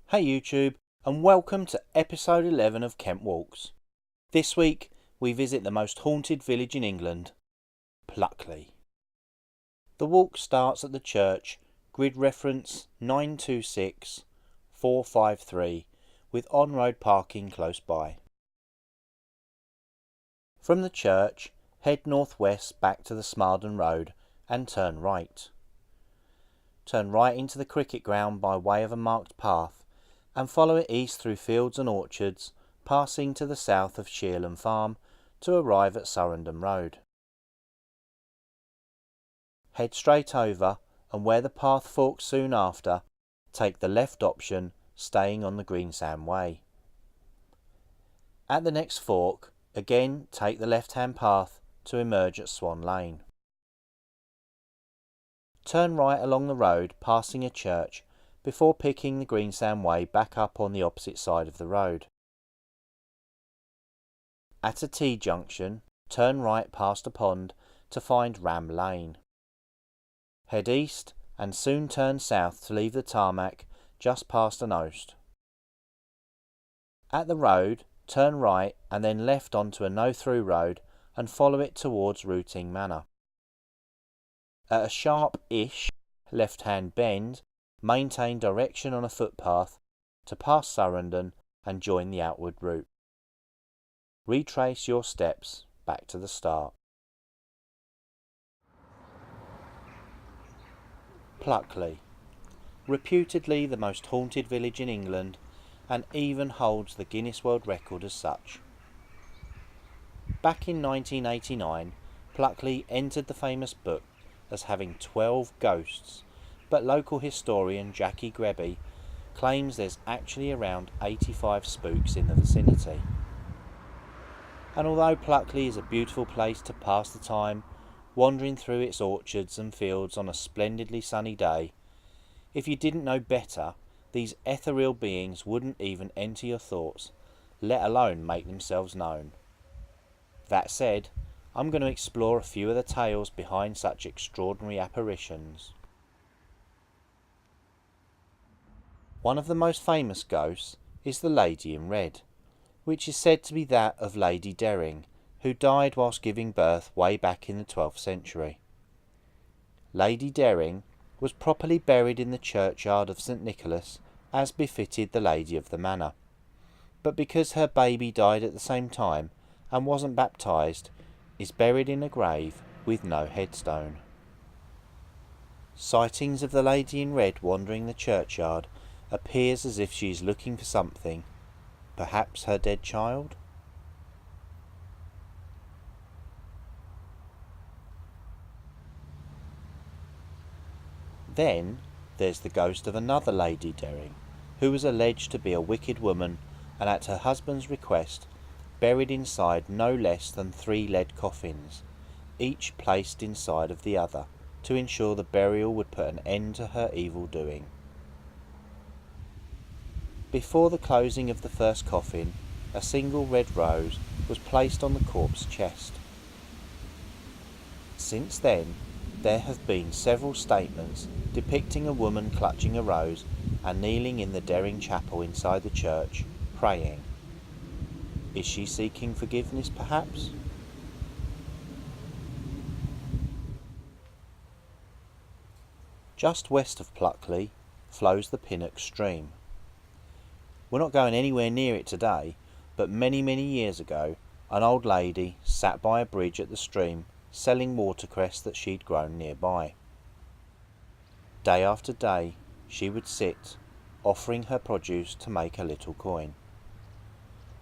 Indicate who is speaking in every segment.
Speaker 1: Hey YouTube, and welcome to episode 11 of Kent Walks. This week we visit the most haunted village in England, Pluckley. The walk starts at the church, grid reference 926453, with on-road parking close by. From the church, head northwest back to the Smarden Road and turn right. Turn right into the cricket ground by way of a marked path, and follow it east through fields and orchards, passing to the south of Shearland Farm to arrive at Surrendon Road. Head straight over, and where the path forks soon after, take the left option, staying on the Greensand Way. At the next fork, again take the left-hand path to emerge at Swan Lane. Turn right along the road, passing a church, before picking the Greensand Way back up on the opposite side of the road. At a T-junction, turn right past a pond to find Ram Lane. Head east and soon turn south to leave the tarmac just past an oast. At the road, turn right and then left onto a no-through road and follow it towards Rooting Manor. At a sharp-ish left-hand bend, maintain direction on a footpath to pass Surrendon and join the outward route. Retrace your steps back to the start. Pluckley, reputedly the most haunted village in England, and even holds the Guinness World Record as such. Back in 1989, Pluckley entered the famous book as having 12 ghosts, but local historian Jackie Greby claims there's actually around 85 spooks in the vicinity. And although Pluckley is a beautiful place to pass the time, wandering through its orchards and fields on a splendidly sunny day, if you didn't know better, these ethereal beings wouldn't even enter your thoughts, let alone make themselves known. That said, I'm going to explore a few of the tales behind such extraordinary apparitions. One of the most famous ghosts is the Lady in Red, which is said to be that of Lady Dering, who died whilst giving birth way back in the 12th century. Lady Dering was properly buried in the churchyard of St Nicholas as befitted the lady of the manor, but because her baby died at the same time and wasn't baptised, is buried in a grave with no headstone. Sightings of the Lady in Red wandering the churchyard appears as if she is looking for something, perhaps her dead child? Then there's the ghost of another Lady Dering, who was alleged to be a wicked woman and at her husband's request buried inside no less than 3 lead coffins, each placed inside of the other, to ensure the burial would put an end to her evil doing. Before the closing of the first coffin, a single red rose was placed on the corpse's chest. Since then, there have been several statements depicting a woman clutching a rose and kneeling in the Dering chapel inside the church, praying. Is she seeking forgiveness, perhaps? Just west of Pluckley flows the Pinnock Stream. We're not going anywhere near it today, but many years ago, an old lady sat by a bridge at the stream selling watercress that she'd grown nearby. Day after day, she would sit, offering her produce to make a little coin.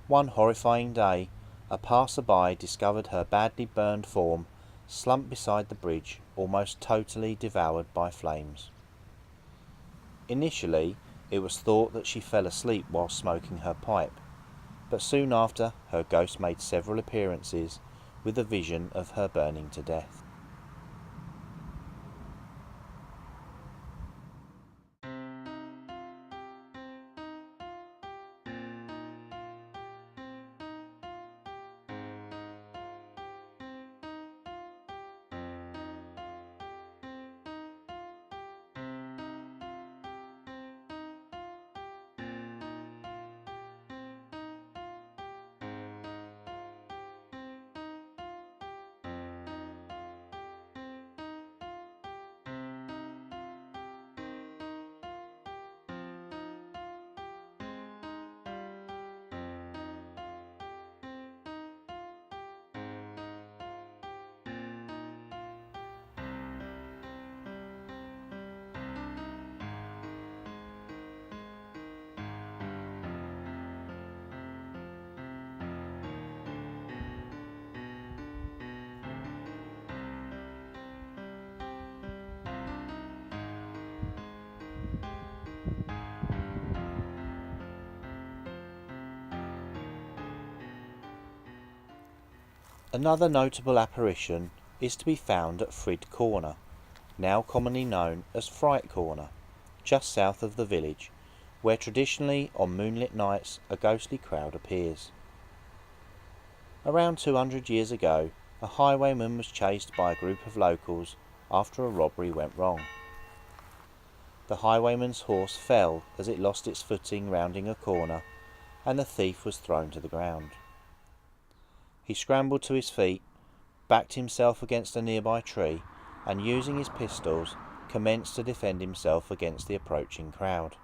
Speaker 1: One horrifying day, a passer-by discovered her badly burned form slumped beside the bridge, almost totally devoured by flames. Initially, It was thought that she fell asleep while smoking her pipe, but soon after her ghost made several appearances with a vision of her burning to death. Another notable apparition is to be found at Frid Corner, now commonly known as Fright Corner, just south of the village, where traditionally on moonlit nights a ghostly crowd appears. Around 200 years ago, a highwayman was chased by a group of locals after a robbery went wrong. The highwayman's horse fell as it lost its footing rounding a corner, and the thief was thrown to the ground. He scrambled to his feet, backed himself against a nearby tree, and using his pistols, commenced to defend himself against the approaching crowd.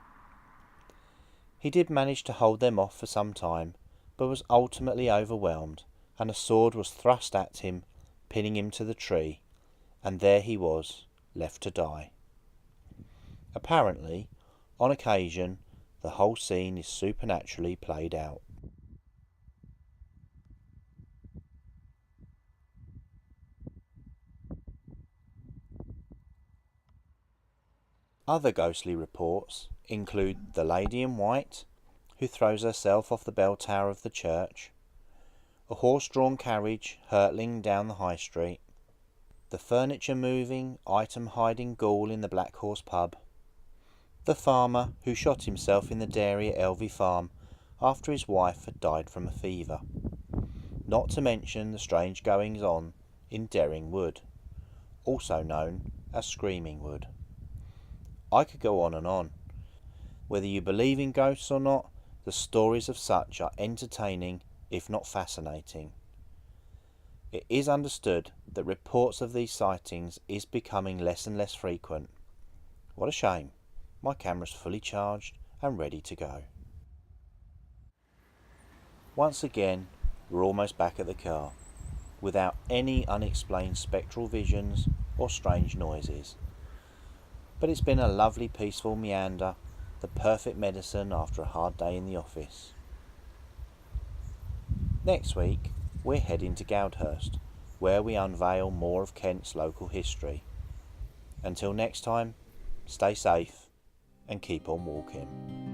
Speaker 1: He did manage to hold them off for some time, but was ultimately overwhelmed, and a sword was thrust at him, pinning him to the tree, and there he was, left to die. Apparently, on occasion, the whole scene is supernaturally played out. Other ghostly reports include the Lady in White, who throws herself off the bell tower of the church, a horse-drawn carriage hurtling down the high street, the furniture-moving, item-hiding ghoul in the Black Horse pub, the farmer who shot himself in the dairy at Elvey Farm after his wife had died from a fever, not to mention the strange goings-on in Derring Wood, also known as Screaming Wood. I could go on and on. Whether you believe in ghosts or not, the stories of such are entertaining, if not fascinating. It is understood that reports of these sightings is becoming less and less frequent. What a shame. My camera's fully charged and ready to go. Once again, we're almost back at the car, without any unexplained spectral visions or strange noises. But it's been a lovely peaceful meander, the perfect medicine after a hard day in the office. Next week, we're heading to Goudhurst, where we unveil more of Kent's local history. Until next time, stay safe and keep on walking.